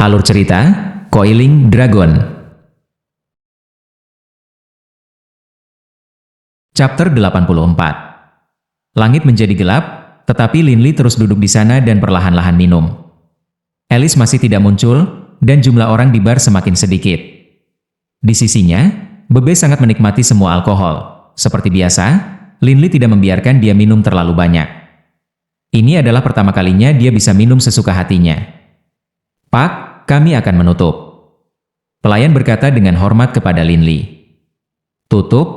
Alur cerita, Coiling Dragon. Chapter 84. Langit menjadi gelap, tetapi Linli terus duduk di sana dan perlahan-lahan minum. Alice masih tidak muncul, dan jumlah orang di bar semakin sedikit. Di sisinya, Bebe sangat menikmati semua alkohol. Seperti biasa, Linli tidak membiarkan dia minum terlalu banyak. Ini adalah pertama kalinya dia bisa minum sesuka hatinya. "Pak, kami akan menutup." Pelayan berkata dengan hormat kepada Linli. "Tutup?"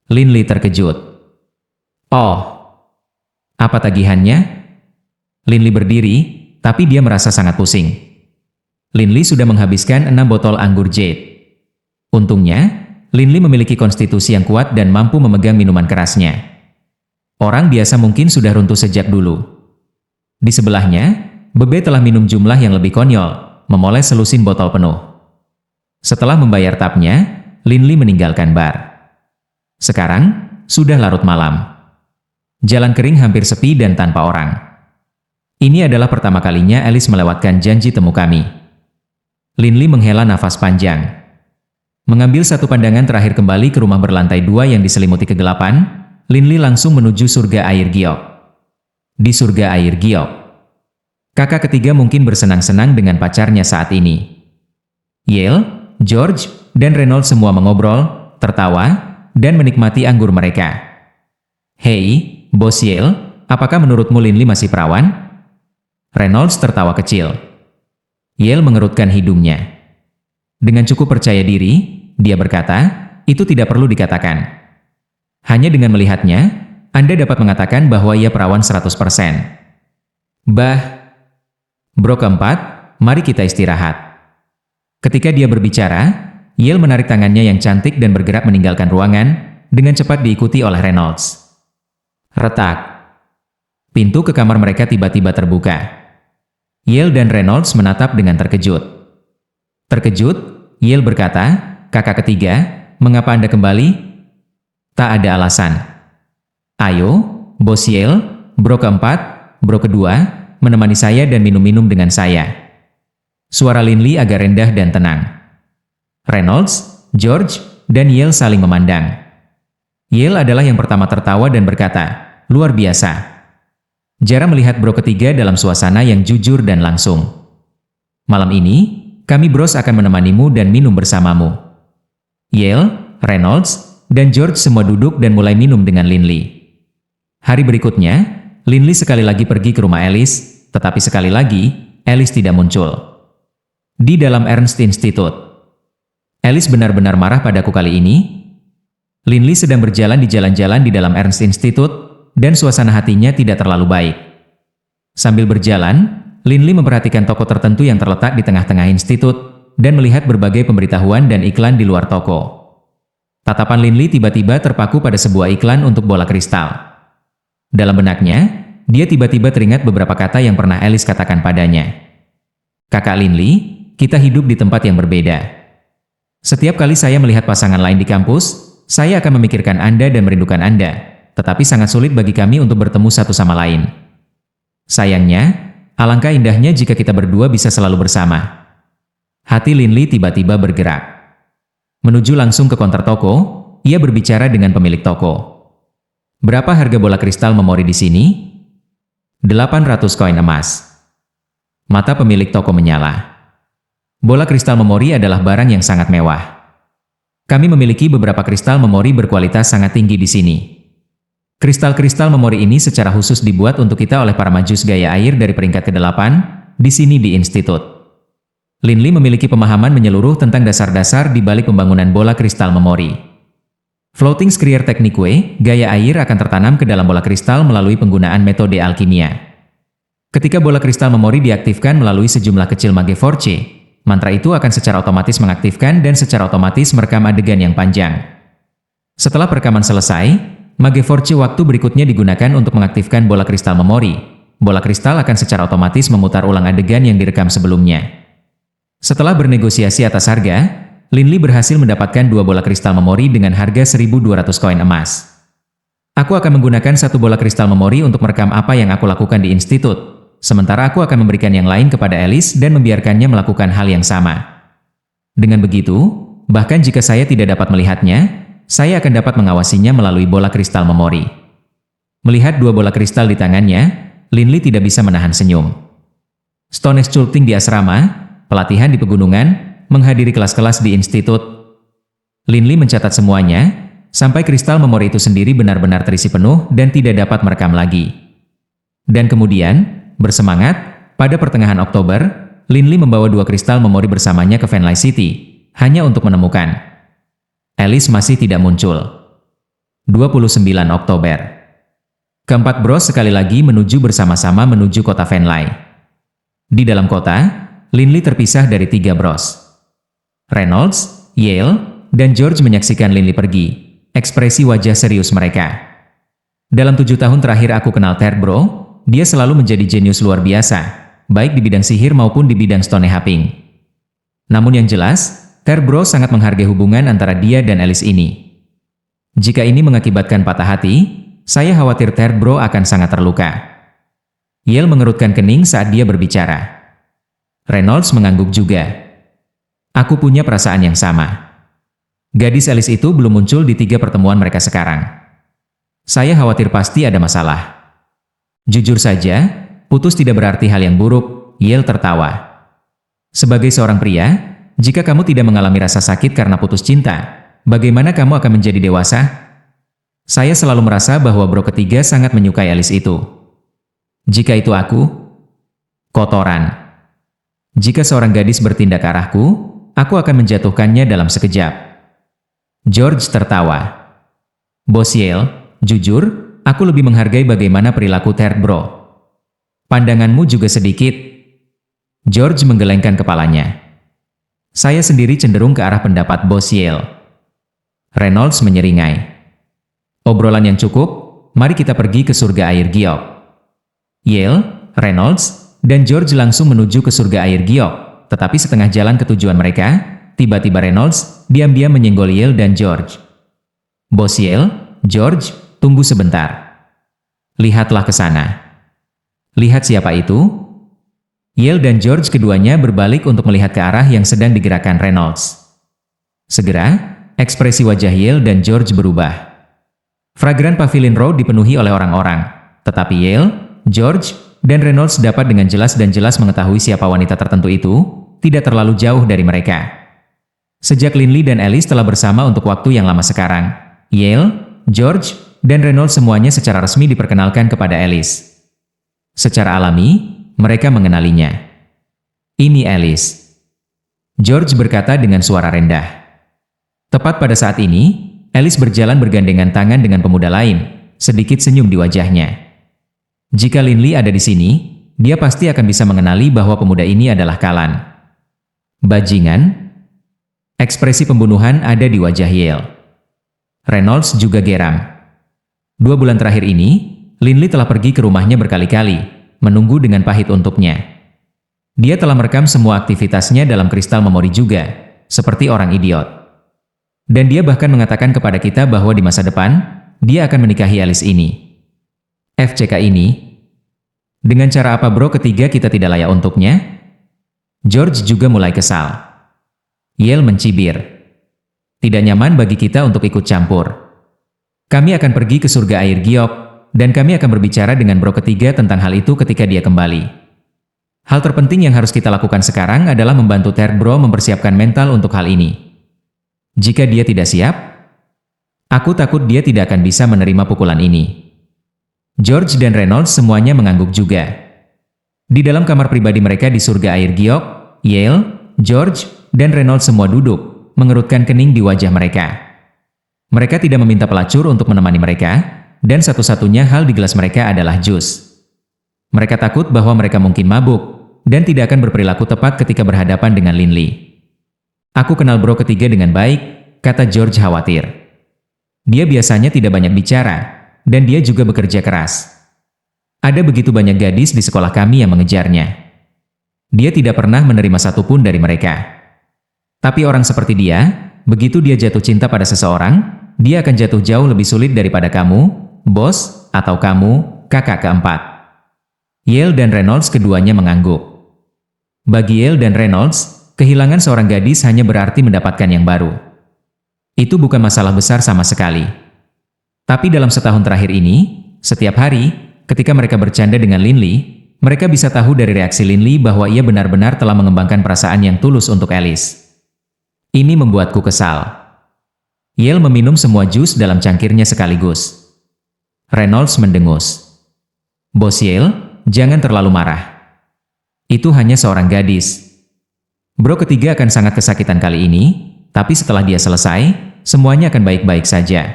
Linli terkejut. "Oh, apa tagihannya?" Linli berdiri, tapi dia merasa sangat pusing. Linli sudah menghabiskan 6 botol anggur jade. Untungnya, Linli memiliki konstitusi yang kuat dan mampu memegang minuman kerasnya. Orang biasa mungkin sudah runtuh sejak dulu. Di sebelahnya, Bebe telah minum jumlah yang lebih konyol, memoles selusin botol penuh. Setelah membayar tapnya, Linli meninggalkan bar. Sekarang, sudah larut malam. Jalan kering hampir sepi dan tanpa orang. Ini adalah pertama kalinya Alice melewatkan janji temu kami. Linli menghela nafas panjang. Mengambil satu pandangan terakhir kembali ke rumah berlantai 2 yang diselimuti kegelapan, Linli langsung menuju surga air giok. Di surga air giok, kakak ketiga mungkin bersenang-senang dengan pacarnya saat ini. Yale, George, dan Reynolds semua mengobrol, tertawa, dan menikmati anggur mereka. "Hei, Bos Yale, apakah menurutmu Linli masih perawan?" Reynolds tertawa kecil. Yale mengerutkan hidungnya. Dengan cukup percaya diri, dia berkata, "Itu tidak perlu dikatakan. Hanya dengan melihatnya, Anda dapat mengatakan bahwa ia perawan 100%. Bro keempat, mari kita istirahat." Ketika dia berbicara, Yale menarik tangannya yang cantik dan bergerak meninggalkan ruangan, dengan cepat diikuti oleh Reynolds. Retak. Pintu ke kamar mereka tiba-tiba terbuka. Yale dan Reynolds menatap dengan terkejut. Terkejut, Yale berkata, "Kakak ketiga, mengapa Anda kembali?" "Tak ada alasan. Ayo, Bos Yale, bro keempat, bro kedua, menemani saya dan minum-minum dengan saya." Suara Linli agak rendah dan tenang. Reynolds, George, dan Yale saling memandang. Yale adalah yang pertama tertawa dan berkata, "Luar biasa." Jarang melihat bro ketiga dalam suasana yang jujur dan langsung. "Malam ini, kami bros akan menemanimu dan minum bersamamu." Yale, Reynolds, dan George semua duduk dan mulai minum dengan Linli. Hari berikutnya, Linli sekali lagi pergi ke rumah Alice, tetapi sekali lagi, Alice tidak muncul. Di dalam Ernst Institute. Alice benar-benar marah padaku kali ini. Linli sedang berjalan di jalan-jalan di dalam Ernst Institute, dan suasana hatinya tidak terlalu baik. Sambil berjalan, Linli memperhatikan toko tertentu yang terletak di tengah-tengah institut, dan melihat berbagai pemberitahuan dan iklan di luar toko. Tatapan Linli tiba-tiba terpaku pada sebuah iklan untuk bola kristal. Dalam benaknya, dia tiba-tiba teringat beberapa kata yang pernah Alice katakan padanya. "Kakak Linli, kita hidup di tempat yang berbeda. Setiap kali saya melihat pasangan lain di kampus, saya akan memikirkan Anda dan merindukan Anda, tetapi sangat sulit bagi kami untuk bertemu satu sama lain. Sayangnya, alangkah indahnya jika kita berdua bisa selalu bersama." Hati Linli tiba-tiba bergerak. Menuju langsung ke konter toko, ia berbicara dengan pemilik toko. "Berapa harga bola kristal memori di sini?" 800 koin emas. Mata pemilik toko menyala. Bola kristal memori adalah barang yang sangat mewah. Kami memiliki beberapa kristal memori berkualitas sangat tinggi di sini. Kristal-kristal memori ini secara khusus dibuat untuk kita oleh para majus gaya air dari peringkat ke-8, di sini di institut. Linli memiliki pemahaman menyeluruh tentang dasar-dasar di balik pembangunan bola kristal memori. Floating Scryer Technique, gaya air akan tertanam ke dalam bola kristal melalui penggunaan metode alkimia. Ketika bola kristal memori diaktifkan melalui sejumlah kecil mage force, mantra itu akan secara otomatis mengaktifkan dan secara otomatis merekam adegan yang panjang. Setelah perekaman selesai, mage force waktu berikutnya digunakan untuk mengaktifkan bola kristal memori. Bola kristal akan secara otomatis memutar ulang adegan yang direkam sebelumnya. Setelah bernegosiasi atas harga, Linli berhasil mendapatkan 2 bola kristal memori dengan harga 1.200 koin emas. "Aku akan menggunakan 1 bola kristal memori untuk merekam apa yang aku lakukan di institut. sementara aku akan memberikan yang lain kepada Alice dan membiarkannya melakukan hal yang sama. Dengan begitu, bahkan jika saya tidak dapat melihatnya, saya akan dapat mengawasinya melalui bola kristal memori. Melihat dua bola kristal di tangannya, Linley tidak bisa menahan senyum. Stone Sculpting di asrama, pelatihan di pegunungan, menghadiri kelas-kelas di institut. Linley mencatat semuanya, sampai kristal memori itu sendiri benar-benar terisi penuh dan tidak dapat merekam lagi. Dan kemudian, bersemangat, pada pertengahan Oktober, Linley membawa dua kristal memori bersamanya ke Fenley City, hanya untuk menemukan. Alice masih tidak muncul. 29 Oktober. Keempat bros sekali lagi bersama-sama menuju kota Fenley. Di dalam kota, Linley terpisah dari tiga bros. Reynolds, Yale, dan George menyaksikan Linley pergi. Ekspresi wajah serius mereka. Dalam 7 tahun terakhir aku kenal Terbro, dia selalu menjadi jenius luar biasa, baik di bidang sihir maupun di bidang stonehopping. Namun yang jelas, Terbro sangat menghargai hubungan antara dia dan Alice ini. Jika ini mengakibatkan patah hati, saya khawatir Terbro akan sangat terluka. Yale mengerutkan kening saat dia berbicara. Reynolds mengangguk juga. Aku punya perasaan yang sama. Gadis Alice itu belum muncul di 3 pertemuan mereka sekarang. Saya khawatir pasti ada masalah. Jujur saja, putus tidak berarti hal yang buruk, Yale tertawa. Sebagai seorang pria, jika kamu tidak mengalami rasa sakit karena putus cinta, bagaimana kamu akan menjadi dewasa? Saya selalu merasa bahwa bro ketiga sangat menyukai Alice itu. Jika itu aku, kotoran. Jika seorang gadis bertindak ke arahku, aku akan menjatuhkannya dalam sekejap. George tertawa. Bos Yale, jujur, aku lebih menghargai bagaimana perilaku Terbro. Pandanganmu juga sedikit. George menggelengkan kepalanya. Saya sendiri cenderung ke arah pendapat Bos Yale. Reynolds menyeringai. Obrolan yang cukup, mari kita pergi ke surga air giok. Yale, Reynolds, dan George langsung menuju ke surga air giok. Tetapi setengah jalan ke tujuan mereka, tiba-tiba Reynolds diam-diam menyenggol Yale dan George. Bos Yale, George, tunggu sebentar. Lihatlah ke sana. Lihat siapa itu? Yale dan George keduanya berbalik untuk melihat ke arah yang sedang digerakkan Reynolds. Segera, ekspresi wajah Yale dan George berubah. Fragran Pavilion Road dipenuhi oleh orang-orang, tetapi Yale, George, dan Reynolds dapat dengan jelas mengetahui siapa wanita tertentu itu, tidak terlalu jauh dari mereka. Sejak Linley dan Alice telah bersama untuk waktu yang lama sekarang, Yale, George, dan Reynolds semuanya secara resmi diperkenalkan kepada Alice. Secara alami, mereka mengenalinya. Ini Alice. George berkata dengan suara rendah. Tepat pada saat ini, Alice berjalan bergandengan tangan dengan pemuda lain, sedikit senyum di wajahnya. Jika Linley ada di sini, dia pasti akan bisa mengenali bahwa pemuda ini adalah Kalan. Bajingan? Ekspresi pembunuhan ada di wajah Yale. Reynolds juga geram. 2 bulan terakhir ini, Linley telah pergi ke rumahnya berkali-kali, menunggu dengan pahit untuknya. Dia telah merekam semua aktivitasnya dalam kristal memori juga, seperti orang idiot. Dan dia bahkan mengatakan kepada kita bahwa di masa depan, dia akan menikahi Alice ini. FCK ini, dengan cara apa bro ketiga kita tidak layak untuknya? George juga mulai kesal. Yale mencibir. Tidak nyaman bagi kita untuk ikut campur. Kami akan pergi ke surga air giok, dan kami akan berbicara dengan bro ketiga tentang hal itu ketika dia kembali. Hal terpenting yang harus kita lakukan sekarang adalah membantu Terbro mempersiapkan mental untuk hal ini. Jika dia tidak siap, aku takut dia tidak akan bisa menerima pukulan ini. George dan Reynolds semuanya mengangguk juga. Di dalam kamar pribadi mereka di surga air giok, Yale, George, dan Reynolds semua duduk, mengerutkan kening di wajah mereka. Mereka tidak meminta pelacur untuk menemani mereka, dan satu-satunya hal di gelas mereka adalah jus. Mereka takut bahwa mereka mungkin mabuk, dan tidak akan berperilaku tepat ketika berhadapan dengan Linley. Aku kenal bro ketiga dengan baik, kata George khawatir. Dia biasanya tidak banyak bicara, dan dia juga bekerja keras. Ada begitu banyak gadis di sekolah kami yang mengejarnya. Dia tidak pernah menerima satupun dari mereka. Tapi orang seperti dia, begitu dia jatuh cinta pada seseorang, dia akan jatuh jauh lebih sulit daripada kamu, bos, atau kamu, kakak keempat. Yale dan Reynolds keduanya mengangguk. Bagi Yale dan Reynolds, kehilangan seorang gadis hanya berarti mendapatkan yang baru. Itu bukan masalah besar sama sekali. Tapi dalam setahun terakhir ini, setiap hari, ketika mereka bercanda dengan Linley, mereka bisa tahu dari reaksi Linley bahwa ia benar-benar telah mengembangkan perasaan yang tulus untuk Alice. Ini membuatku kesal. Yale meminum semua jus dalam cangkirnya sekaligus. Reynolds mendengus. Bos Yale, jangan terlalu marah. Itu hanya seorang gadis. Bro ketiga akan sangat kesakitan kali ini, tapi setelah dia selesai, semuanya akan baik-baik saja.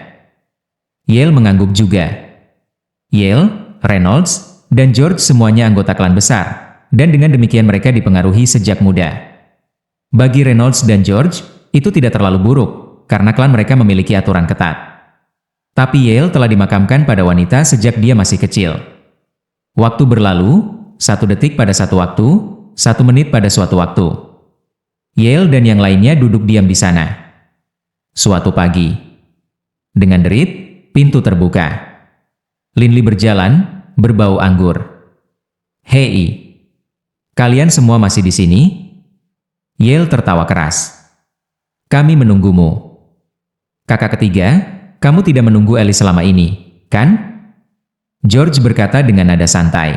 Yale mengangguk juga. Yale, Reynolds, dan George semuanya anggota klan besar, dan dengan demikian mereka dipengaruhi sejak muda. Bagi Reynolds dan George, itu tidak terlalu buruk, karena klan mereka memiliki aturan ketat. Tapi Yale telah dimakamkan pada wanita sejak dia masih kecil. Waktu berlalu, 1 detik pada satu waktu, 1 menit pada suatu waktu. Yale dan yang lainnya duduk diam di sana. Suatu pagi, dengan derit, pintu terbuka. Linley berjalan, berbau anggur. Hei, kalian semua masih di sini? Yale tertawa keras. Kami menunggumu. Kakak ketiga, kamu tidak menunggu Alice selama ini, kan? George berkata dengan nada santai.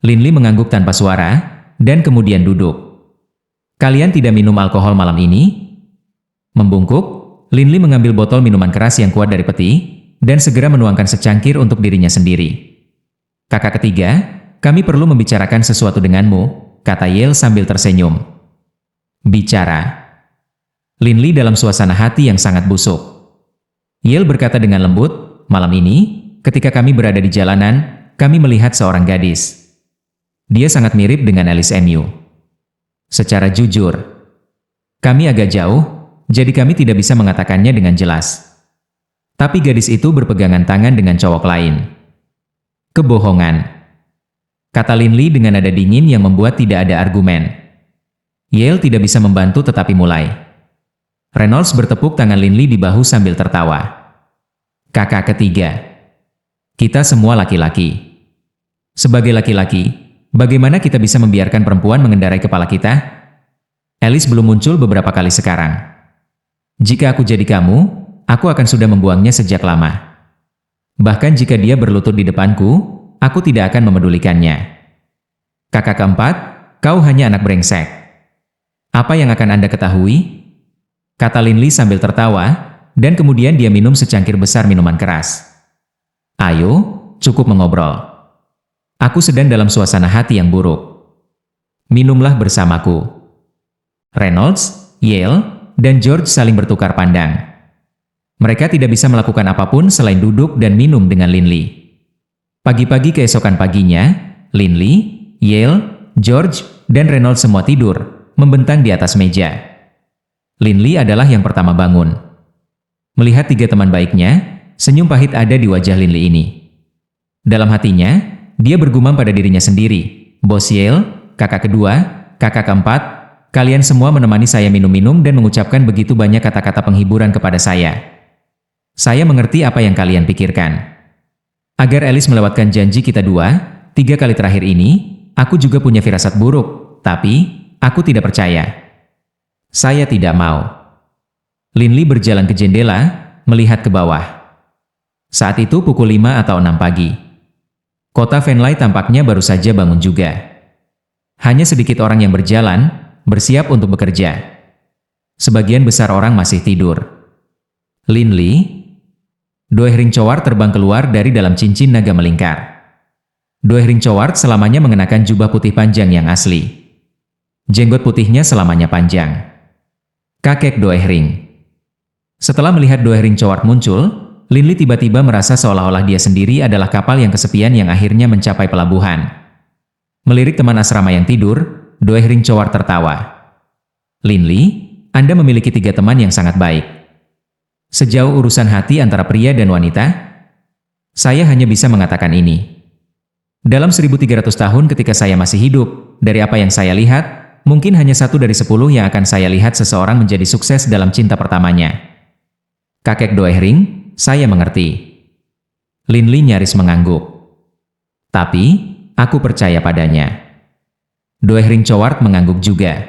Linley mengangguk tanpa suara, dan kemudian duduk. Kalian tidak minum alkohol malam ini? Membungkuk, Linley mengambil botol minuman keras yang kuat dari peti, dan segera menuangkan secangkir untuk dirinya sendiri. Kakak ketiga, kami perlu membicarakan sesuatu denganmu, kata Yale sambil tersenyum. Bicara. Linley dalam suasana hati yang sangat busuk. Yale berkata dengan lembut, malam ini, ketika kami berada di jalanan, kami melihat seorang gadis. Dia sangat mirip dengan Alice MU. Secara jujur, kami agak jauh, jadi kami tidak bisa mengatakannya dengan jelas. Tapi gadis itu berpegangan tangan dengan cowok lain. Kebohongan, kata Linley dengan nada dingin yang membuat tidak ada argumen. Yale tidak bisa membantu tetapi mulai. Reynolds bertepuk tangan Linley di bahu sambil tertawa. Kakak ketiga, kita semua laki-laki. Sebagai laki-laki, bagaimana kita bisa membiarkan perempuan mengendarai kepala kita? Alice belum muncul beberapa kali sekarang. Jika aku jadi kamu, aku akan sudah membuangnya sejak lama. Bahkan jika dia berlutut di depanku, aku tidak akan memedulikannya. Kakak keempat, kau hanya anak brengsek. Apa yang akan Anda ketahui? Kata Linley sambil tertawa, dan kemudian dia minum secangkir besar minuman keras. Ayo, cukup mengobrol. Aku sedang dalam suasana hati yang buruk. Minumlah bersamaku. Reynolds, Yale, dan George saling bertukar pandang. Mereka tidak bisa melakukan apapun selain duduk dan minum dengan Linley. Pagi-pagi keesokan paginya, Linley, Yale, George, dan Reynolds semua tidur, membentang di atas meja. Linley adalah yang pertama bangun. Melihat 3 teman baiknya, senyum pahit ada di wajah Linley ini. Dalam hatinya, dia bergumam pada dirinya sendiri, Bos Yale, kakak kedua, kakak keempat, kalian semua menemani saya minum-minum dan mengucapkan begitu banyak kata-kata penghiburan kepada saya. Saya mengerti apa yang kalian pikirkan. Agar Alice melewatkan janji kita 2, 3 kali terakhir ini, aku juga punya firasat buruk, tapi aku tidak percaya. Saya tidak mau. Linley berjalan ke jendela, melihat ke bawah. Saat itu pukul 5 atau 6 pagi. Kota Venley tampaknya baru saja bangun juga. Hanya sedikit orang yang berjalan, bersiap untuk bekerja. Sebagian besar orang masih tidur. Linley, Doehring Choward terbang keluar dari dalam cincin naga melingkar. Doehring Choward selamanya mengenakan jubah putih panjang yang asli. Jenggot putihnya selamanya panjang. Kakek Doehring. Setelah melihat Doehring Choward muncul, Linley tiba-tiba merasa seolah-olah dia sendiri adalah kapal yang kesepian yang akhirnya mencapai pelabuhan. Melirik teman asrama yang tidur, Doehring Choward tertawa. Linley, Anda memiliki 3 teman yang sangat baik. Sejauh urusan hati antara pria dan wanita, saya hanya bisa mengatakan ini. Dalam 1300 tahun ketika saya masih hidup, dari apa yang saya lihat, mungkin hanya 1 dari 10 yang akan saya lihat seseorang menjadi sukses dalam cinta pertamanya. Kakek Doehring, saya mengerti. Linley nyaris mengangguk. Tapi, Aku percaya padanya. Doehring Choward mengangguk juga.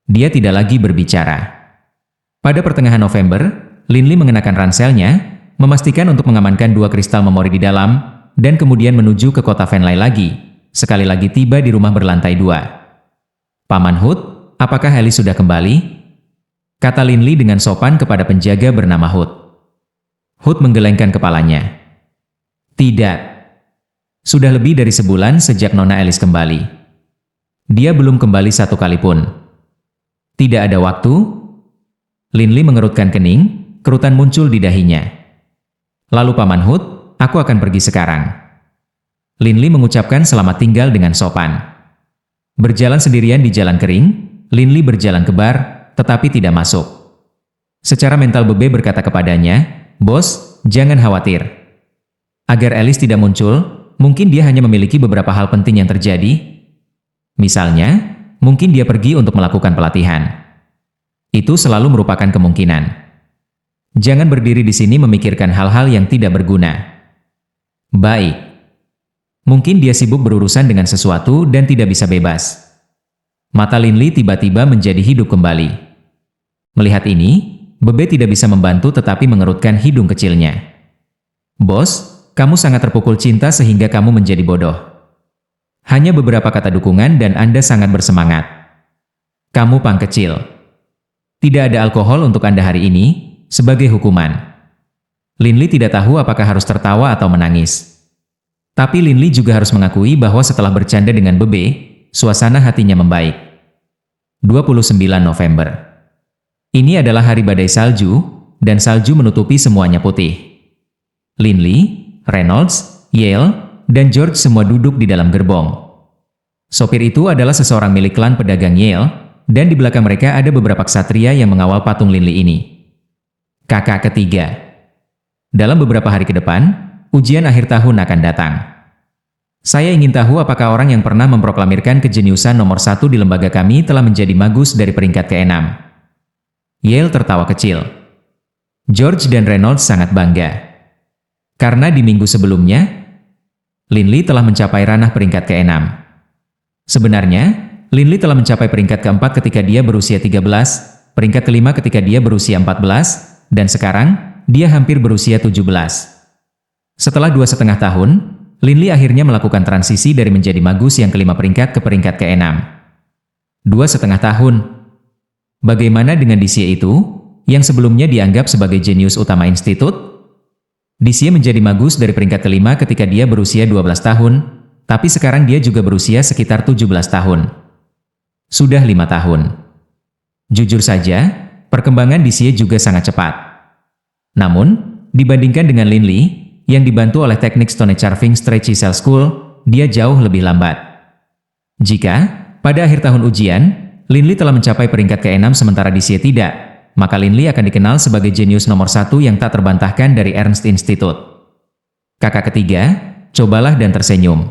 Dia tidak lagi berbicara. Pada pertengahan November, Linli mengenakan ranselnya, memastikan untuk mengamankan 2 kristal memori di dalam, dan kemudian menuju ke kota Venlai lagi, sekali lagi tiba di rumah berlantai 2. Paman Hood, apakah Alice sudah kembali? Kata Linli dengan sopan kepada penjaga bernama Hood. Hood menggelengkan kepalanya. Tidak. Sudah lebih dari sebulan sejak Nona Alice kembali. Dia belum kembali satu kali pun. Tidak ada waktu? Linli mengerutkan kening, kerutan muncul di dahinya. Lalu Paman Hood, aku akan pergi sekarang. Linli mengucapkan selamat tinggal dengan sopan. Berjalan sendirian di jalan kering, Linli berjalan ke bar, tetapi tidak masuk. Secara mental Bebe berkata kepadanya, "Bos, jangan khawatir. Agar Alice tidak muncul, mungkin dia hanya memiliki beberapa hal penting yang terjadi. Misalnya, mungkin dia pergi untuk melakukan pelatihan. Itu selalu merupakan kemungkinan. Jangan berdiri di sini memikirkan hal-hal yang tidak berguna." Baik. Mungkin dia sibuk berurusan dengan sesuatu dan tidak bisa bebas. Mata Linli tiba-tiba menjadi hidup kembali. Melihat ini, Bebe tidak bisa membantu tetapi mengerutkan hidung kecilnya. "Bos, kamu sangat terpukul cinta sehingga kamu menjadi bodoh. Hanya beberapa kata dukungan dan Anda sangat bersemangat. Kamu pang kecil. Tidak ada alkohol untuk Anda hari ini, sebagai hukuman." Linli tidak tahu apakah harus tertawa atau menangis. Tapi Linli juga harus mengakui bahwa setelah bercanda dengan Bebe, suasana hatinya membaik. 29 November. Ini adalah hari badai salju, dan salju menutupi semuanya putih. Linli, Reynolds, Yale, dan George semua duduk di dalam gerbong. Sopir itu adalah seseorang milik klan pedagang Yale, dan di belakang mereka ada beberapa ksatria yang mengawal patung Linli ini. Kakak ketiga. Dalam beberapa hari ke depan, ujian akhir tahun akan datang. Saya ingin tahu apakah orang yang pernah memproklamirkan kejeniusan nomor 1 di lembaga kami telah menjadi magus dari peringkat ke-6. Yale tertawa kecil. George dan Reynolds sangat bangga. Karena di minggu sebelumnya, Linli telah mencapai ranah peringkat ke-6. Sebenarnya, Linli telah mencapai peringkat ke-4 ketika dia berusia 13, peringkat ke-5 ketika dia berusia 14, dan sekarang, dia hampir berusia 17. Setelah 2,5 tahun, Linli akhirnya melakukan transisi dari menjadi magus yang ke-5 peringkat ke peringkat ke-6. 2,5 tahun. Bagaimana dengan Dicie itu, yang sebelumnya dianggap sebagai jenius utama institut? Dicie menjadi magus dari peringkat ke-5 ketika dia berusia 12 tahun, tapi sekarang dia juga berusia sekitar 17 tahun. Sudah 5 tahun. Jujur saja, perkembangan Dicie juga sangat cepat. Namun, dibandingkan dengan Linli, yang dibantu oleh teknik Stone Carving Stretchy Cell School, dia jauh lebih lambat. Jika, pada akhir tahun ujian, Linli telah mencapai peringkat ke-6 sementara Dicie tidak, maka Linli akan dikenal sebagai jenius nomor 1 yang tak terbantahkan dari Ernst Institute. Kakak ketiga, cobalah dan tersenyum.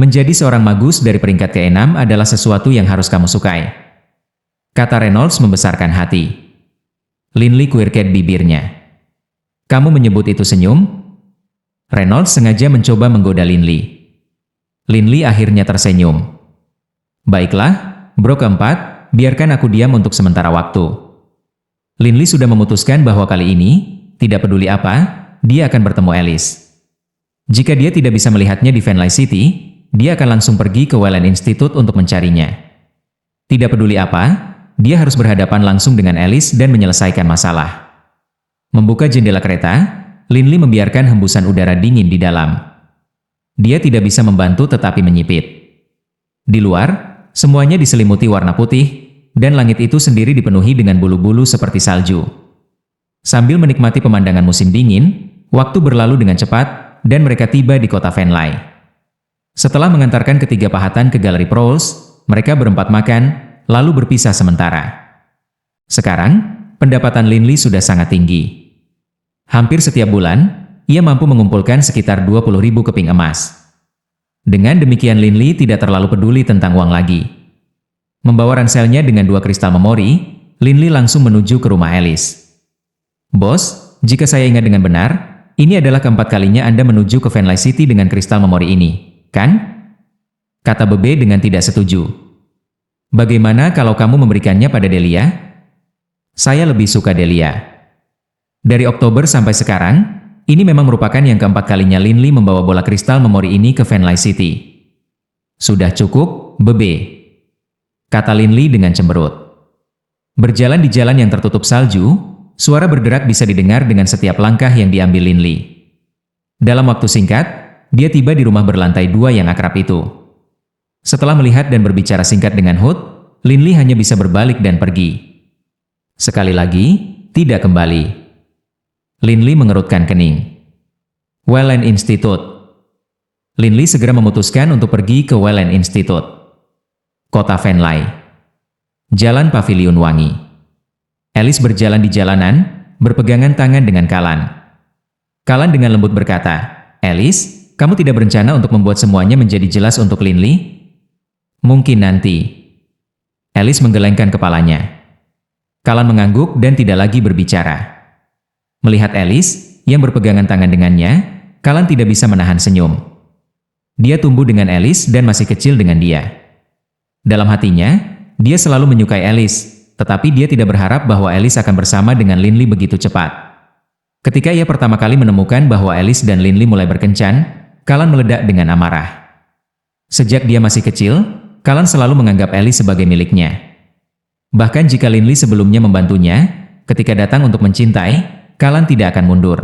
Menjadi seorang magus dari peringkat ke-6 adalah sesuatu yang harus kamu sukai. Kata Reynolds membesarkan hati. Linli kuirket bibirnya. Kamu menyebut itu senyum? Reynolds sengaja mencoba menggoda Linli. Linli akhirnya tersenyum. Baiklah, bro keempat, biarkan aku diam untuk sementara waktu. Linli sudah memutuskan bahwa kali ini, tidak peduli apa, dia akan bertemu Alice. Jika dia tidak bisa melihatnya di Venlai City, dia akan langsung pergi ke Wayland Institute untuk mencarinya. Tidak peduli apa, dia harus berhadapan langsung dengan Alice dan menyelesaikan masalah. Membuka jendela kereta, Linli membiarkan hembusan udara dingin di dalam. Dia tidak bisa membantu tetapi menyipit. Di luar, semuanya diselimuti warna putih, dan langit itu sendiri dipenuhi dengan bulu-bulu seperti salju. Sambil menikmati pemandangan musim dingin, waktu berlalu dengan cepat, dan mereka tiba di kota Venlai. Setelah mengantarkan ketiga pahatan ke Galeri Prowls, mereka berempat makan, lalu berpisah sementara. Sekarang, pendapatan Linli sudah sangat tinggi. Hampir setiap bulan, ia mampu mengumpulkan sekitar 20.000 keping emas. Dengan demikian Linli tidak terlalu peduli tentang uang lagi. Membawa ranselnya dengan 2 kristal memori, Linli langsung menuju ke rumah Alice. "Bos, jika saya ingat dengan benar, ini adalah keempat kalinya Anda menuju ke Venlai City dengan kristal memori ini. kan? Kata Bebe dengan tidak setuju. Bagaimana kalau kamu memberikannya pada Delia? Saya lebih suka Delia. Dari Oktober sampai sekarang, ini memang merupakan yang keempat kalinya Linley membawa bola kristal memori ini ke Fanlight City. Sudah cukup, Bebe, kata Linley dengan cemberut. Berjalan di jalan yang tertutup salju, suara berderak bisa didengar dengan setiap langkah yang diambil Linley. Dalam waktu singkat, dia tiba di rumah berlantai 2 yang akrab itu. Setelah melihat dan berbicara singkat dengan Hood, Linley hanya bisa berbalik dan pergi. Sekali lagi, tidak kembali. Linley mengerutkan kening. Welland Institute. Linley segera memutuskan untuk pergi ke Welland Institute. Kota Fanlight. Jalan Pavilion Wangi. Alice berjalan di jalanan, berpegangan tangan dengan Kalan. Kalan dengan lembut berkata, Alice, kamu tidak berencana untuk membuat semuanya menjadi jelas untuk Linley? Mungkin nanti. Alice menggelengkan kepalanya. Kalan mengangguk dan tidak lagi berbicara. Melihat Alice, yang berpegangan tangan dengannya, Kalan tidak bisa menahan senyum. Dia tumbuh dengan Alice dan masih kecil dengan dia. Dalam hatinya, dia selalu menyukai Alice, tetapi dia tidak berharap bahwa Alice akan bersama dengan Linley begitu cepat. Ketika ia pertama kali menemukan bahwa Alice dan Linley mulai berkencan, Kalan meledak dengan amarah. Sejak dia masih kecil, Kalan selalu menganggap Alice sebagai miliknya. Bahkan jika Linley sebelumnya membantunya, ketika datang untuk mencintai, Kalan tidak akan mundur.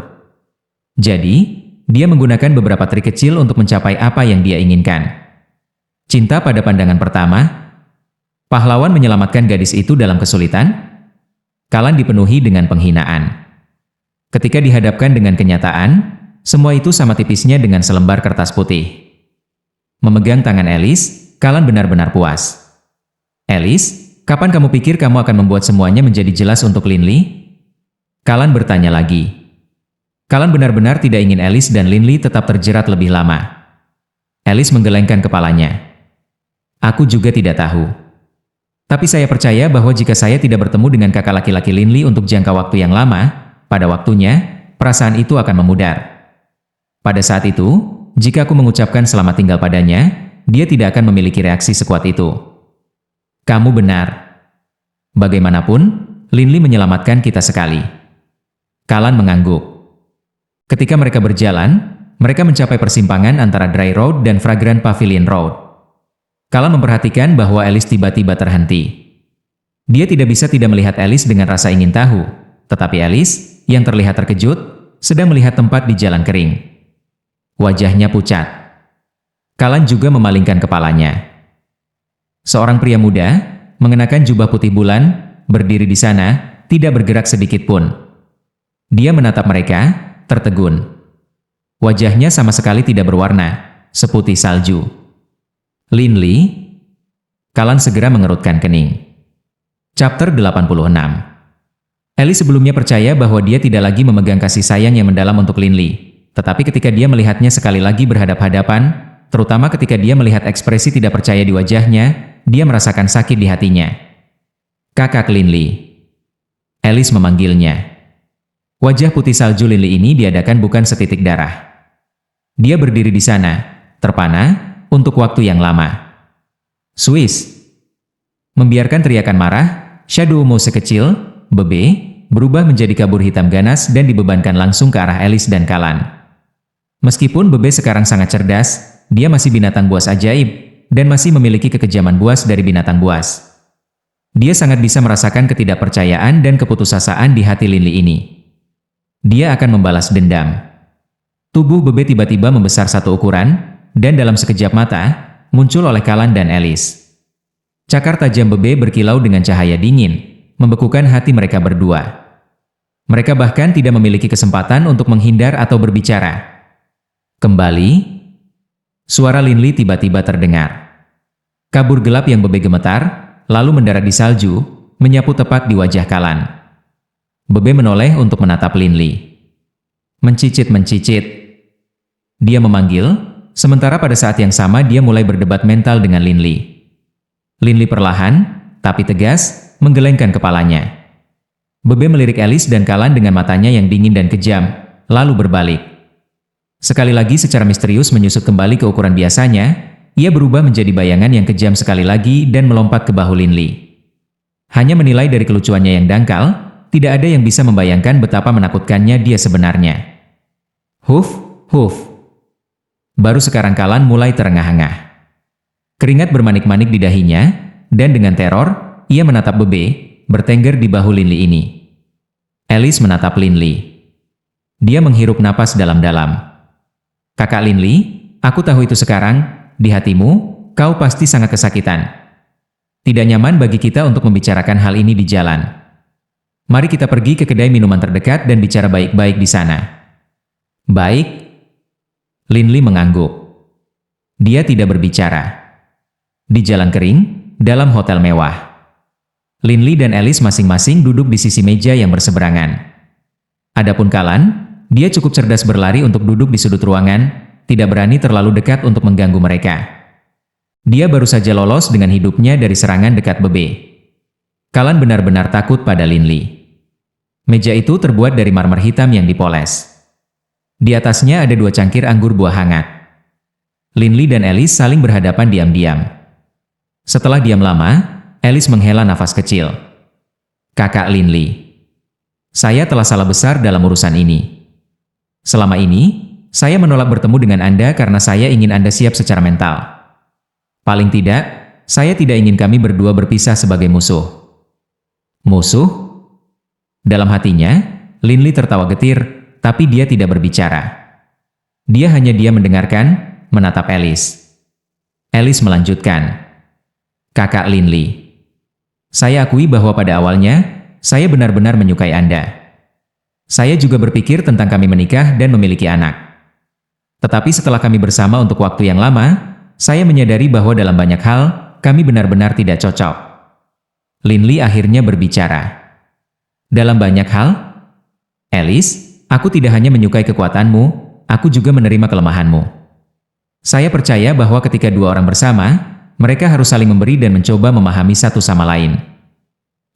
Jadi, dia menggunakan beberapa trik kecil untuk mencapai apa yang dia inginkan. Cinta pada pandangan pertama. Pahlawan menyelamatkan gadis itu dalam kesulitan. Kalan dipenuhi dengan penghinaan. Ketika dihadapkan dengan kenyataan, semua itu sama tipisnya dengan selembar kertas putih. Memegang tangan Alice, Kalan benar-benar puas. Alice, kapan kamu pikir kamu akan membuat semuanya menjadi jelas untuk Linley? Kalan bertanya lagi. Kalan benar-benar tidak ingin Alice dan Linley tetap terjerat lebih lama. Alice menggelengkan kepalanya. Aku juga tidak tahu. Tapi saya percaya bahwa jika saya tidak bertemu dengan kakak laki-laki Linley untuk jangka waktu yang lama, pada waktunya, perasaan itu akan memudar. Pada saat itu, jika aku mengucapkan selamat tinggal padanya, dia tidak akan memiliki reaksi sekuat itu. Kamu benar. Bagaimanapun, Linley menyelamatkan kita sekali. Kalan mengangguk. Ketika mereka berjalan, mereka mencapai persimpangan antara Dry Road dan Fragrant Pavilion Road. Kalan memperhatikan bahwa Alice tiba-tiba terhenti. Dia tidak bisa tidak melihat Alice dengan rasa ingin tahu, tetapi Alice, yang terlihat terkejut, sedang melihat tempat di jalan kering. Wajahnya pucat. Kalan juga memalingkan kepalanya. Seorang pria muda, mengenakan jubah putih bulan, berdiri di sana, tidak bergerak sedikit pun. Dia menatap mereka, tertegun. Wajahnya sama sekali tidak berwarna, seputih salju. Linley? Kalan segera mengerutkan kening. Chapter 86. Alice sebelumnya percaya bahwa dia tidak lagi memegang kasih sayang yang mendalam untuk Linley. Tetapi ketika dia melihatnya sekali lagi berhadap-hadapan, terutama ketika dia melihat ekspresi tidak percaya di wajahnya, dia merasakan sakit di hatinya. Kakak Linley. Alice memanggilnya. Wajah putih salju Linley ini diadakan bukan setitik darah. Dia berdiri di sana, terpana, untuk waktu yang lama. Swiss. Membiarkan teriakan marah, Shadow Mouse sekecil, Bebe, berubah menjadi kabur hitam ganas dan dibebankan langsung ke arah Alice dan Kalan. Meskipun Bebe sekarang sangat cerdas, dia masih binatang buas ajaib, dan masih memiliki kekejaman buas dari binatang buas. Dia sangat bisa merasakan ketidakpercayaan dan keputusasaan di hati Linley ini. Dia akan membalas dendam. Tubuh Bebe tiba-tiba membesar satu ukuran, dan dalam sekejap mata, muncul oleh Kalan dan Alice. Cakar tajam Bebe berkilau dengan cahaya dingin, membekukan hati mereka berdua. Mereka bahkan tidak memiliki kesempatan untuk menghindar atau berbicara. Kembali, suara Linley tiba-tiba terdengar. Kabur gelap yang Bebe gemetar, lalu mendarat di salju, menyapu tepat di wajah Kalan. Bebe menoleh untuk menatap Linley. Mencicit-mencicit. Dia memanggil, sementara pada saat yang sama dia mulai berdebat mental dengan Linley. Linley perlahan, tapi tegas, menggelengkan kepalanya. Bebe melirik Alice dan Kalan dengan matanya yang dingin dan kejam, lalu berbalik. Sekali lagi secara misterius menyusut kembali ke ukuran biasanya, ia berubah menjadi bayangan yang kejam sekali lagi dan melompat ke bahu Lin Li. Hanya menilai dari kelucuannya yang dangkal, tidak ada yang bisa membayangkan betapa menakutkannya dia sebenarnya. Huf, huf. Baru sekarang Kalan mulai terengah-engah. Keringat bermanik-manik di dahinya, dan dengan teror, ia menatap Bebe, bertengger di bahu Lin Li ini. Alice menatap Lin Li. Dia menghirup napas dalam-dalam. Kakak Lin Li, aku tahu itu sekarang, di hatimu, kau pasti sangat kesakitan. Tidak nyaman bagi kita untuk membicarakan hal ini di jalan. Mari kita pergi ke kedai minuman terdekat dan bicara baik-baik di sana. Baik. Lin Li mengangguk. Dia tidak berbicara. Di jalan kering, dalam hotel mewah. Lin Li dan Alice masing-masing duduk di sisi meja yang berseberangan. Adapun Kalan, dia cukup cerdas berlari untuk duduk di sudut ruangan, tidak berani terlalu dekat untuk mengganggu mereka. Dia baru saja lolos dengan hidupnya dari serangan dekat Bebe. Kalan benar-benar takut pada Lin Li. Meja itu terbuat dari marmer hitam yang dipoles. Di atasnya ada 2 cangkir anggur buah hangat. Lin Li dan Alice saling berhadapan diam-diam. Setelah diam lama, Alice menghela nafas kecil. Kakak Lin Li, saya telah salah besar dalam urusan ini. Selama ini, saya menolak bertemu dengan Anda karena saya ingin Anda siap secara mental. Paling tidak, saya tidak ingin kami berdua berpisah sebagai musuh. Musuh? Dalam hatinya, Lin Li tertawa getir, tapi dia tidak berbicara. Dia hanya diam mendengarkan, menatap Alice. Alice melanjutkan. Kakak Lin Li, saya akui bahwa pada awalnya, saya benar-benar menyukai Anda. Saya juga berpikir tentang kami menikah dan memiliki anak. Tetapi setelah kami bersama untuk waktu yang lama, saya menyadari bahwa dalam banyak hal, kami benar-benar tidak cocok. Lin Li akhirnya berbicara. Dalam banyak hal? Alice, aku tidak hanya menyukai kekuatanmu, aku juga menerima kelemahanmu. Saya percaya bahwa ketika 2 orang bersama, mereka harus saling memberi dan mencoba memahami satu sama lain.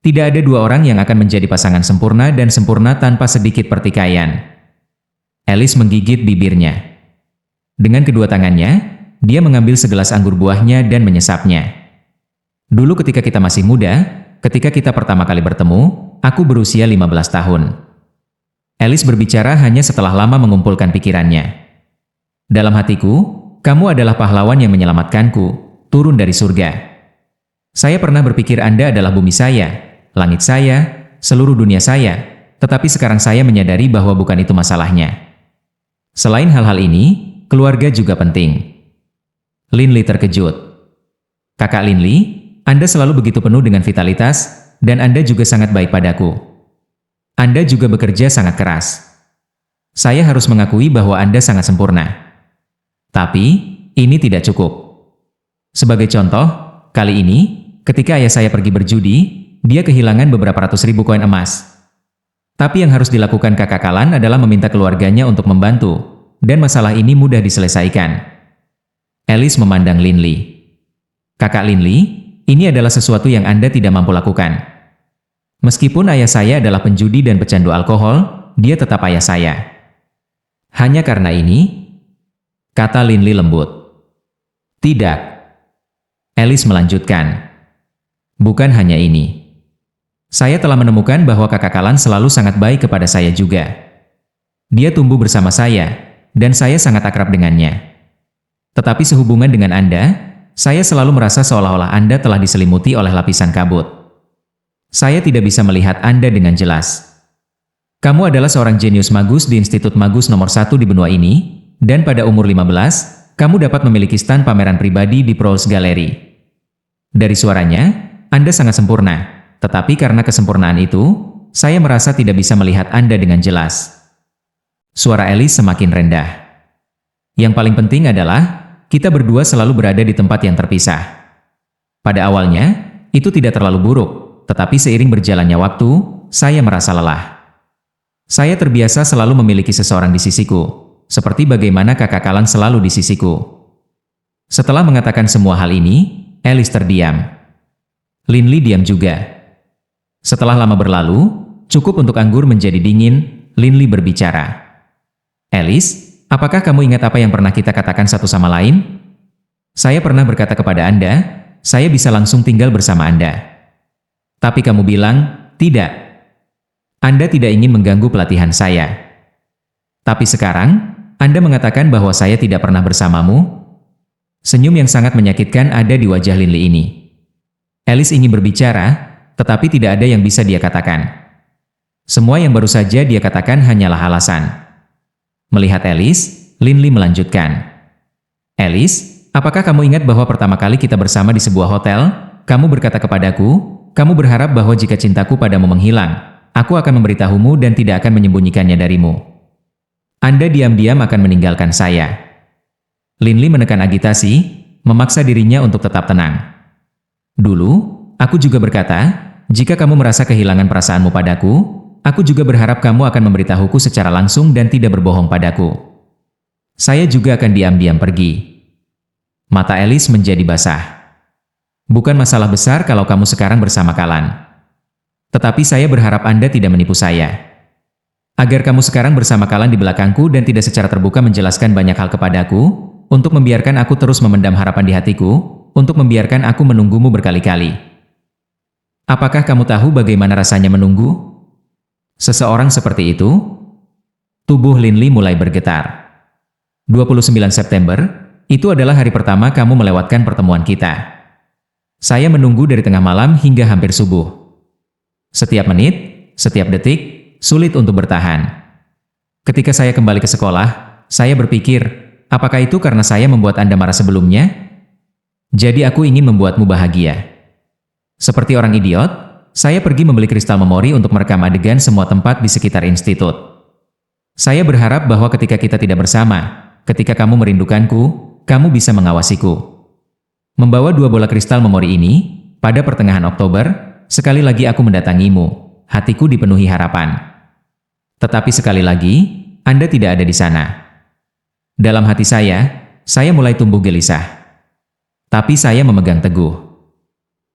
Tidak ada 2 orang yang akan menjadi pasangan sempurna dan sempurna tanpa sedikit pertikaian. Alice menggigit bibirnya. Dengan kedua tangannya, dia mengambil segelas anggur buahnya dan menyesapnya. Dulu ketika kita masih muda, ketika kita pertama kali bertemu, aku berusia 15 tahun. Alice berbicara hanya setelah lama mengumpulkan pikirannya. Dalam hatiku, kamu adalah pahlawan yang menyelamatkanku, turun dari surga. Saya pernah berpikir Anda adalah bumi saya, langit saya, seluruh dunia saya, tetapi sekarang saya menyadari bahwa bukan itu masalahnya. Selain hal-hal ini, keluarga juga penting. Lin Li terkejut. Kakak Lin Li, Anda selalu begitu penuh dengan vitalitas, dan Anda juga sangat baik padaku. Anda juga bekerja sangat keras. Saya harus mengakui bahwa Anda sangat sempurna. Tapi, ini tidak cukup. Sebagai contoh, kali ini, ketika ayah saya pergi berjudi, dia kehilangan beberapa ratus ribu koin emas. Tapi yang harus dilakukan kakak Kalan adalah meminta keluarganya untuk membantu, dan masalah ini mudah diselesaikan. Alice memandang Lin Li. Kakak Lin Li, ini adalah sesuatu yang Anda tidak mampu lakukan. Meskipun ayah saya adalah penjudi dan pecandu alkohol, dia tetap ayah saya. Hanya karena ini, kata Lin Li lembut. Tidak. Alice melanjutkan. Bukan hanya ini. Saya telah menemukan bahwa kakak Kalan selalu sangat baik kepada saya juga. Dia tumbuh bersama saya, dan saya sangat akrab dengannya. Tetapi sehubungan dengan Anda, saya selalu merasa seolah-olah Anda telah diselimuti oleh lapisan kabut. Saya tidak bisa melihat Anda dengan jelas. Kamu adalah seorang jenius magus di Institut Magus nomor 1 di benua ini, dan pada umur 15, kamu dapat memiliki stand pameran pribadi di Prowse Gallery. Dari suaranya, Anda sangat sempurna, tetapi karena kesempurnaan itu, saya merasa tidak bisa melihat Anda dengan jelas. Suara Alice semakin rendah. Yang paling penting adalah, kita berdua selalu berada di tempat yang terpisah. Pada awalnya, itu tidak terlalu buruk, tetapi seiring berjalannya waktu, saya merasa lelah. Saya terbiasa selalu memiliki seseorang di sisiku, seperti bagaimana kakak Kalan selalu di sisiku. Setelah mengatakan semua hal ini, Alice terdiam. Lin Li diam juga. Setelah lama berlalu, cukup untuk anggur menjadi dingin, Lin Li berbicara. Alice, Apakah kamu ingat apa yang pernah kita katakan satu sama lain? Saya pernah berkata kepada Anda, saya bisa langsung tinggal bersama Anda. Tapi kamu bilang, tidak. Anda tidak ingin mengganggu pelatihan saya. Tapi sekarang, Anda mengatakan bahwa saya tidak pernah bersamamu? Senyum yang sangat menyakitkan ada di wajah Linli ini. Alice ingin berbicara, tetapi tidak ada yang bisa dia katakan. Semua yang baru saja dia katakan hanyalah alasan. Melihat Alice, Linli melanjutkan. Alice, apakah kamu ingat bahwa pertama kali kita bersama di sebuah hotel, kamu berkata kepadaku, kamu berharap bahwa jika cintaku padamu menghilang, aku akan memberitahumu dan tidak akan menyembunyikannya darimu. Anda diam-diam akan meninggalkan saya. Linli menekan agitasi, memaksa dirinya untuk tetap tenang. Dulu, aku juga berkata, jika kamu merasa kehilangan perasaanmu padaku, aku juga berharap kamu akan memberitahuku secara langsung dan tidak berbohong padaku. Saya juga akan diam-diam pergi. Mata Alice menjadi basah. Bukan masalah besar kalau kamu sekarang bersama Kalan. Tetapi saya berharap Anda tidak menipu saya. Agar kamu sekarang bersama Kalan di belakangku dan tidak secara terbuka menjelaskan banyak hal kepadaku, untuk membiarkan aku terus memendam harapan di hatiku, untuk membiarkan aku menunggumu berkali-kali. Apakah kamu tahu bagaimana rasanya menunggu? Seseorang seperti itu? Tubuh Linli mulai bergetar. 29 September, itu adalah hari pertama kamu melewatkan pertemuan kita. Saya menunggu dari tengah malam hingga hampir subuh. Setiap menit, setiap detik, sulit untuk bertahan. Ketika saya kembali ke sekolah, saya berpikir, apakah itu karena saya membuat Anda marah sebelumnya? Jadi aku ingin membuatmu bahagia. Seperti orang idiot, saya pergi membeli kristal memori untuk merekam adegan semua tempat di sekitar institut. Saya berharap bahwa ketika kita tidak bersama, ketika kamu merindukanku, kamu bisa mengawasiku. Membawa 2 bola kristal memori ini, pada pertengahan Oktober, sekali lagi aku mendatangimu, hatiku dipenuhi harapan. Tetapi sekali lagi, Anda tidak ada di sana. Dalam hati saya mulai tumbuh gelisah. Tapi saya memegang teguh.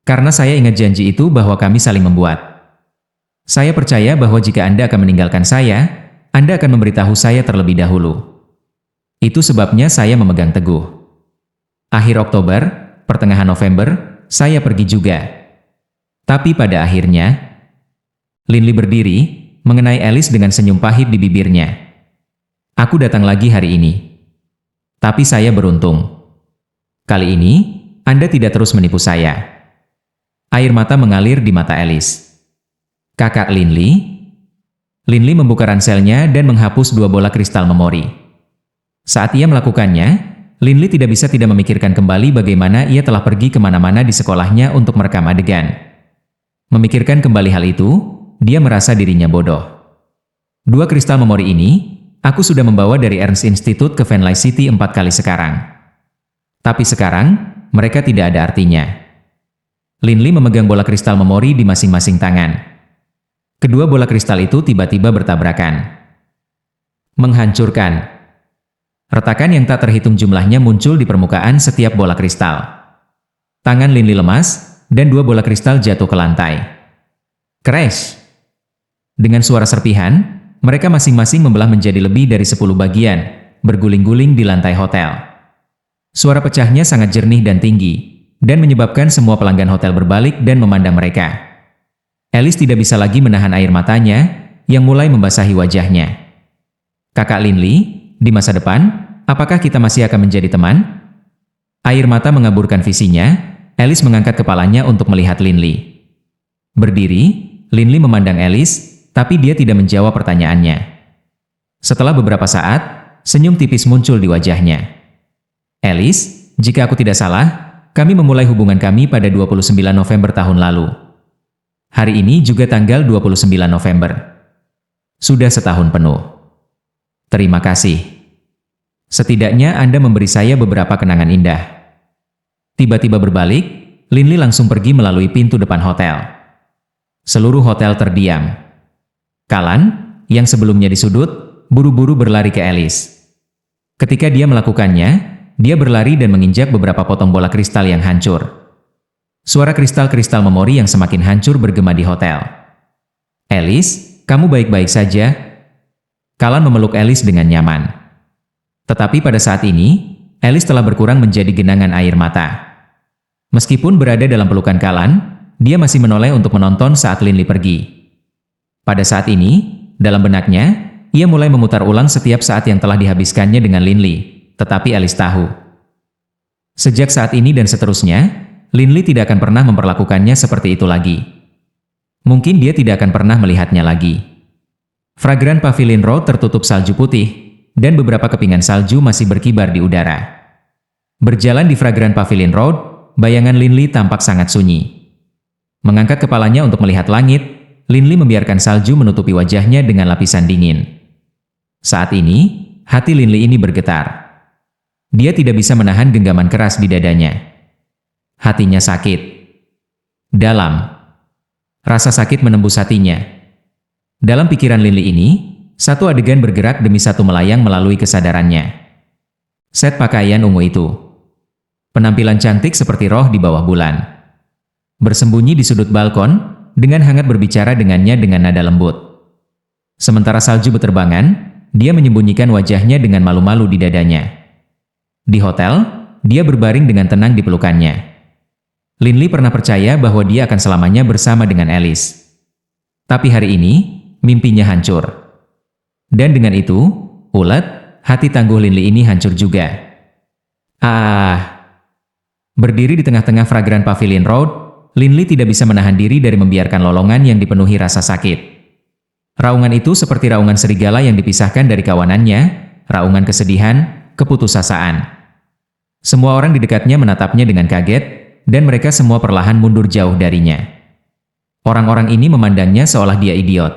Karena saya ingat janji itu bahwa kami saling membuat. Saya percaya bahwa jika Anda akan meninggalkan saya, Anda akan memberitahu saya terlebih dahulu. Itu sebabnya saya memegang teguh. Akhir Oktober, pertengahan November, saya pergi juga. Tapi pada akhirnya, Linli berdiri, mengenai Alice dengan senyum pahit di bibirnya. Aku datang lagi hari ini. Tapi saya beruntung. Kali ini, Anda tidak terus menipu saya. Air mata mengalir di mata Alice. Kakak Linli? Linli membuka ranselnya dan menghapus 2 bola kristal memori. Saat ia melakukannya, Linli tidak bisa tidak memikirkan kembali bagaimana ia telah pergi kemana-mana di sekolahnya untuk merekam adegan. Memikirkan kembali hal itu, dia merasa dirinya bodoh. 2 kristal memori ini, aku sudah membawa dari Ernst Institute ke Vanley City 4 kali sekarang. Tapi sekarang, mereka tidak ada artinya. Linli memegang bola kristal memori di masing-masing tangan. Kedua bola kristal itu tiba-tiba bertabrakan. Menghancurkan. Retakan yang tak terhitung jumlahnya muncul di permukaan setiap bola kristal. Tangan Linli lemas, dan 2 bola kristal jatuh ke lantai. Crash! Dengan suara serpihan, mereka masing-masing membelah menjadi lebih dari 10 bagian, berguling-guling di lantai hotel. Suara pecahnya sangat jernih dan tinggi, dan menyebabkan semua pelanggan hotel berbalik dan memandang mereka. Alice tidak bisa lagi menahan air matanya, yang mulai membasahi wajahnya. Kakak Linli, di masa depan, apakah kita masih akan menjadi teman? Air mata mengaburkan visinya, Alice mengangkat kepalanya untuk melihat Linli. Berdiri, Linli memandang Alice, tapi dia tidak menjawab pertanyaannya. Setelah beberapa saat, senyum tipis muncul di wajahnya. Alice, jika aku tidak salah, kami memulai hubungan kami pada 29 November tahun lalu. Hari ini juga tanggal 29 November. Sudah setahun penuh. Terima kasih. Setidaknya Anda memberi saya beberapa kenangan indah. Tiba-tiba berbalik, Linli langsung pergi melalui pintu depan hotel. Seluruh hotel terdiam. Kalan, yang sebelumnya di sudut, buru-buru berlari ke Alice. Ketika dia melakukannya, dia berlari dan menginjak beberapa potong bola kristal yang hancur. Suara kristal-kristal memori yang semakin hancur bergema di hotel. Alice, kamu baik-baik saja? Kalan memeluk Alice dengan nyaman. Tetapi pada saat ini, Alice telah berkurang menjadi genangan air mata. Meskipun berada dalam pelukan Kalan, dia masih menoleh untuk menonton saat Linli pergi. Pada saat ini, dalam benaknya, ia mulai memutar ulang setiap saat yang telah dihabiskannya dengan Linli, tetapi Alice tahu. Sejak saat ini dan seterusnya, Linli tidak akan pernah memperlakukannya seperti itu lagi. Mungkin dia tidak akan pernah melihatnya lagi. Fragran Pavilion Road tertutup salju putih, dan beberapa kepingan salju masih berkibar di udara. Berjalan di Fragran Pavilion Road, bayangan Linli tampak sangat sunyi. Mengangkat kepalanya untuk melihat langit, Linli membiarkan salju menutupi wajahnya dengan lapisan dingin. Saat ini, hati Linli ini bergetar. Dia tidak bisa menahan genggaman keras di dadanya. Hatinya sakit. Dalam. Rasa sakit menembus hatinya. Dalam pikiran Linli ini, satu adegan bergerak demi satu melayang melalui kesadarannya. Set pakaian ungu itu. Penampilan cantik seperti roh di bawah bulan. Bersembunyi di sudut balkon, dengan hangat berbicara dengannya dengan nada lembut. Sementara salju berterbangan, dia menyembunyikan wajahnya dengan malu-malu di dadanya. Di hotel, dia berbaring dengan tenang di pelukannya. Linli pernah percaya bahwa dia akan selamanya bersama dengan Alice. Tapi hari ini, mimpinya hancur. Dan dengan itu, ulet, hati tangguh Linli ini hancur juga. Berdiri di tengah-tengah Fragran Pavilion Road, Linli tidak bisa menahan diri dari membiarkan lolongan yang dipenuhi rasa sakit. Raungan itu seperti raungan serigala yang dipisahkan dari kawanannya, raungan kesedihan, keputusasaan. Semua orang di dekatnya menatapnya dengan kaget, dan mereka semua perlahan mundur jauh darinya. Orang-orang ini memandangnya seolah dia idiot.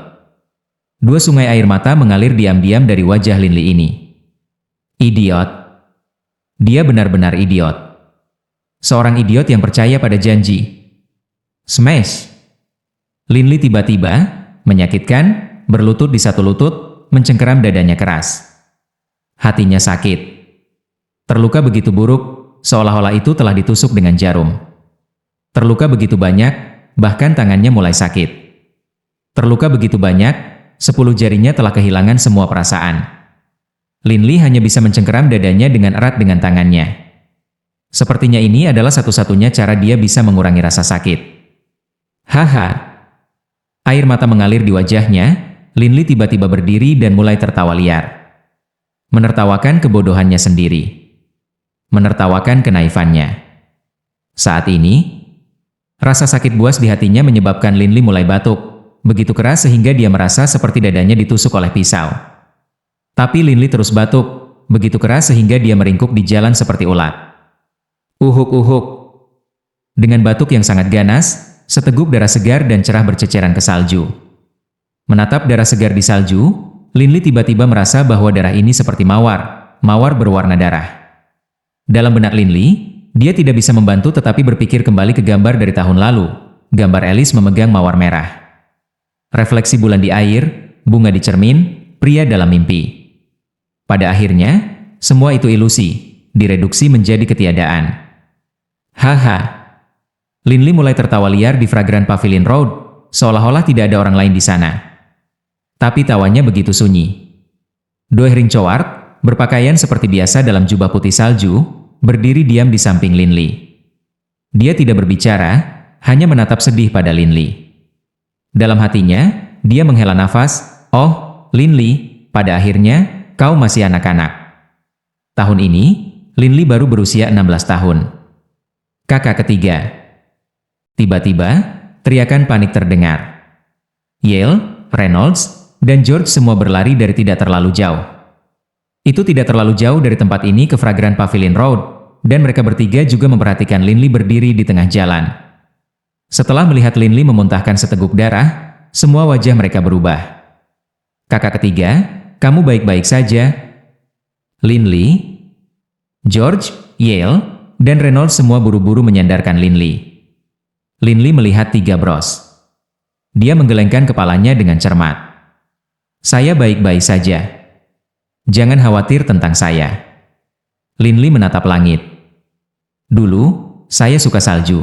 Dua sungai air mata mengalir diam-diam dari wajah Linli ini. Idiot. Dia benar-benar idiot. Seorang idiot yang percaya pada janji. Smash! Linli tiba-tiba, menyakitkan, berlutut di satu lutut, mencengkeram dadanya keras. Hatinya sakit. Terluka begitu buruk, seolah-olah itu telah ditusuk dengan jarum. Terluka begitu banyak, bahkan tangannya mulai sakit. Terluka begitu banyak, 10 jarinya telah kehilangan semua perasaan. Linli hanya bisa mencengkeram dadanya dengan erat dengan tangannya. Sepertinya ini adalah satu-satunya cara dia bisa mengurangi rasa sakit. Haha. Air mata mengalir di wajahnya, Linli tiba-tiba berdiri dan mulai tertawa liar. Menertawakan kebodohannya sendiri. Menertawakan kenaifannya. Saat ini, rasa sakit buas di hatinya menyebabkan Linli mulai batuk. Begitu keras sehingga dia merasa seperti dadanya ditusuk oleh pisau. Tapi Linli terus batuk, begitu keras sehingga dia meringkuk di jalan seperti ulat. Uhuk-uhuk. Dengan batuk yang sangat ganas, seteguk darah segar dan cerah berceceran ke salju. Menatap darah segar di salju, Linli tiba-tiba merasa bahwa darah ini seperti mawar berwarna darah. Dalam benak Linli, dia tidak bisa membantu tetapi berpikir kembali ke gambar dari tahun lalu, gambar Alice memegang mawar merah. Refleksi bulan di air, bunga di cermin, pria dalam mimpi. Pada akhirnya, semua itu ilusi, direduksi menjadi ketiadaan. Haha. Linli mulai tertawa liar di Fragran Pavilion Road, seolah-olah tidak ada orang lain di sana. Tapi tawanya begitu sunyi. Doi Hring Choward, berpakaian seperti biasa dalam jubah putih salju, berdiri diam di samping Linli. Dia tidak berbicara, hanya menatap sedih pada Linli. Dalam hatinya, dia menghela nafas, "Oh, Linli, pada akhirnya, kau masih anak-anak." Tahun ini, Linli baru berusia 16 tahun. Kakak ketiga. Tiba-tiba, teriakan panik terdengar. Yale, Reynolds, dan George semua berlari dari tidak terlalu jauh. Itu tidak terlalu jauh dari tempat ini ke Fragran Pavilion Road, dan mereka bertiga juga memperhatikan Linli berdiri di tengah jalan. Setelah melihat Linli memuntahkan seteguk darah, semua wajah mereka berubah. Kakak ketiga, kamu baik-baik saja? Linli, George, Yale, dan Reynolds semua buru-buru menyandarkan Linli. Linli melihat 3 bros. Dia menggelengkan kepalanya dengan cermat. Saya baik-baik saja. Jangan khawatir tentang saya. Linli menatap langit. Dulu, saya suka salju.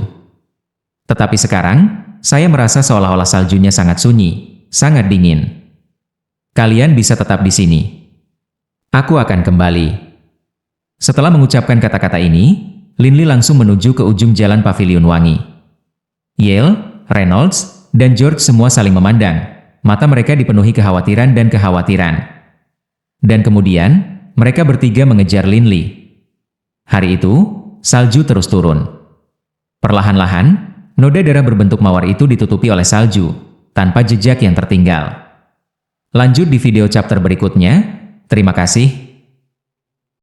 Tetapi sekarang, saya merasa seolah-olah saljunya sangat sunyi, sangat dingin. Kalian bisa tetap di sini. Aku akan kembali. Setelah mengucapkan kata-kata ini, Linley langsung menuju ke ujung jalan Paviliun Wangi. Yale, Reynolds, dan George semua saling memandang. Mata mereka dipenuhi kekhawatiran dan kekhawatiran. Dan kemudian, mereka bertiga mengejar Linley. Hari itu, salju terus turun. Perlahan-lahan, noda darah berbentuk mawar itu ditutupi oleh salju, tanpa jejak yang tertinggal. Lanjut di video chapter berikutnya. Terima kasih.